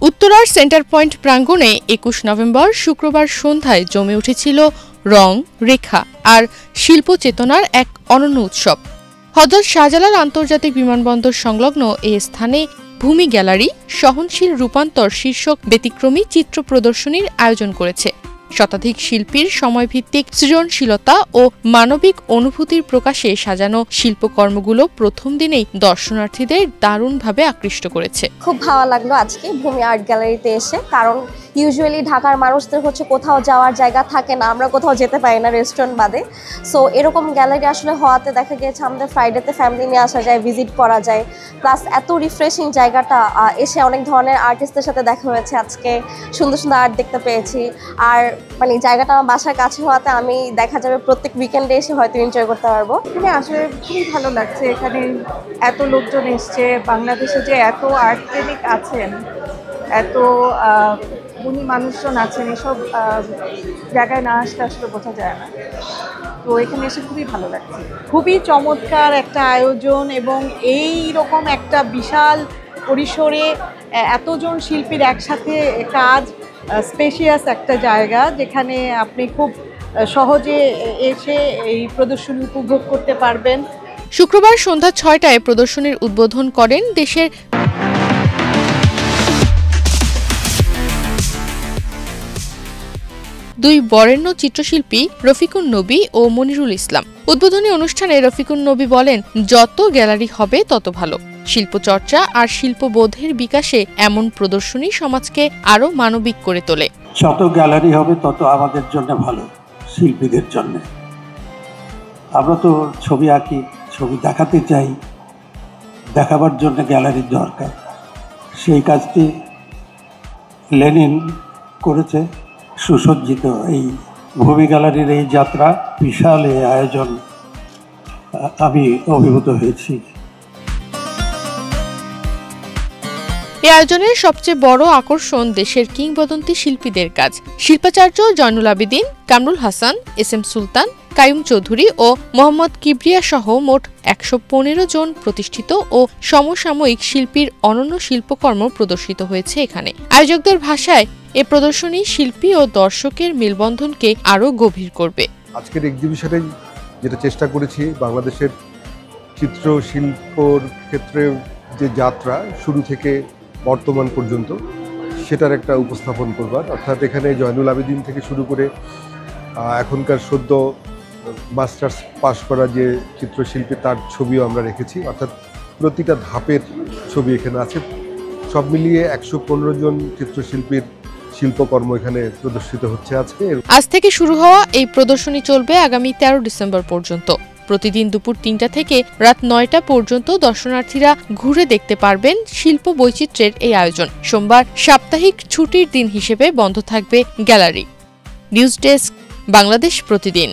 উত্তরার centre point প্রাঙ্গণে ২১ November শুক্রবার সন্ধ্যায় জমে উঠেছিল রং, রেখা আর শিল্প চেতনার এক অনন্য উৎসব। হযরত শাহজালাল আন্তর্জাতিক বিমানবন্দর সংলগ্ন এ স্থানে ভূমি গ্যালারি সহনশীল রূপান্তর শীর্ষক ব্যতিক্রমী চিত্র প্রদর্শনীর আয়োজন করেছে। শতাধিক শিল্পীর সময়ভিত্তিক সৃজনশীলতা ও মানবিক অনুভূতির প্রকাশে সাজানো শিল্পকর্মগুলো প্রথম দিনেই দর্শনার্থীদের দারুণভাবে আকৃষ্ট করেছে। খুব ভালো লাগলো আজকে ভূমি আর্ট গ্যালারিতে এসে, কারণ ইউজুয়ালি ঢাকার মানুষদের কোথাও যাওয়ার জায়গা থাকে না, আমরা কোথাও যেতে পারি না রেস্টুরেন্ট বাদে। সো এরকম গ্যালারি আসলে হওয়াতে দেখা গিয়েছে আমাদের ফ্রাইডেতে ফ্যামিলি নিয়ে আসা যায়, ভিজিট করা যায়, প্লাস এত রিফ্রেশিং জায়গাটা এসে অনেক ধরনের আর্টিস্টদের সাথে দেখা হয়েছে। আজকে সুন্দর সুন্দর আর্ট দেখতে পেয়েছি। আর জায়গাটা আমার বাসার কাছে হওয়াতে আমি দেখা যাবে প্রত্যেক উইকেন্ডে এসে হয়তো এনজয় করতে পারবো। এখানে আসলে খুবই ভালো লাগছে। এখানে এত লোকজন এসছে, বাংলাদেশে যে এত আর্ট প্রেমিক আছেন, এত গুণী মানুষজন আছেন, এসব জায়গায় না আসলে আসলে বোঝা যায় না। তো এখানে এসে খুবই ভালো লাগছে। খুবই চমৎকার একটা আয়োজন এবং এই রকম একটা বিশাল পরিসরে এতজন শিল্পীর একসাথে কাজ, স্পেশিয়াস একটা জায়গা যেখানে আপনি খুব সহজে এসে এই প্রদর্শনী উপভোগ করতে পারবেন। শুক্রবার সন্ধ্যা ৬টায় প্রদর্শনীর উদ্বোধন করেন দেশের দুই বরেণ্য চিত্রশিল্পী রফিকুন নবী ও মনিরুল ইসলাম। উদ্বোধনী অনুষ্ঠানে রফিকুন নবী বলেন, যত গ্যালারি হবে তত ভালো। শিল্পচর্চা আর শিল্পবোধের বিকাশে এমন প্রদর্শনী সমাজকে আরো মানবিক করে তোলে। যত গ্যালারি হবে তত আমাদের জন্য ভালো, শিল্পীদের জন্য। আমরা তো ছবি আঁকি, ছবি দেখাতে চাই, দেখাবার জন্য গ্যালারির দরকার। সেই কাজটি লেনিন করেছে। সুসজ্জিত এই ভূমি গ্যালারির এই যাত্রা, বিশাল এই আয়োজন, আমি অভিভূত হয়েছি। এই আয়োজনের সবচেয়ে বড় আকর্ষণ দেশের কিংবদন্তি শিল্পীদের কাজ। শিল্পাচার্য জয়নুল আবেদিন, কামরুল হাসান, এস.এম. সুলতান, কাইয়ুম চৌধুরী ও মোহাম্মদ কিবরিয়া সহ মোট ১১৫ জন প্রতিষ্ঠিত ও সমসাময়িক শিল্পীর অনন্য শিল্পকর্ম প্রদর্শিত হয়েছে এখানে। আয়োজকদের ভাষায় এ প্রদর্শনী শিল্পী ও দর্শকের মেলবন্ধনকে আরও গভীর করবে। আজকের এক্সিবিশনে যেটা চেষ্টা করেছি, বাংলাদেশের চিত্রশিল্পর ক্ষেত্রে যে যাত্রা শুরু থেকে বর্তমান পর্যন্ত, সেটার একটা উপস্থাপন করবার। অর্থাৎ এখানে জয়নুল আবেদিন থেকে শুরু করে এখনকার সদ্য মাস্টার্স পাশ করা যে চিত্রশিল্পী, তার ছবিও আমরা রেখেছি। অর্থাৎ প্রতিটা ধাপের ছবি এখানে আছে। সব মিলিয়ে ১১৫ জন চিত্রশিল্পীর শিল্পকর্ম এখানে প্রদর্শিত হচ্ছে আজকে। আজ থেকে শুরু হওয়া এই প্রদর্শনী চলবে আগামী ১৩ ডিসেম্বর পর্যন্ত। প্রতিদিন দুপুর ৩টা থেকে রাত ৯টা পর্যন্ত দর্শনার্থীরা ঘুরে দেখতে পারবেন শিল্প বৈচিত্র্যের এই আয়োজন। সোমবার সাপ্তাহিক ছুটির দিন হিসেবে বন্ধ থাকবে গ্যালারি। নিউজ ডেস্ক, বাংলাদেশ প্রতিদিন।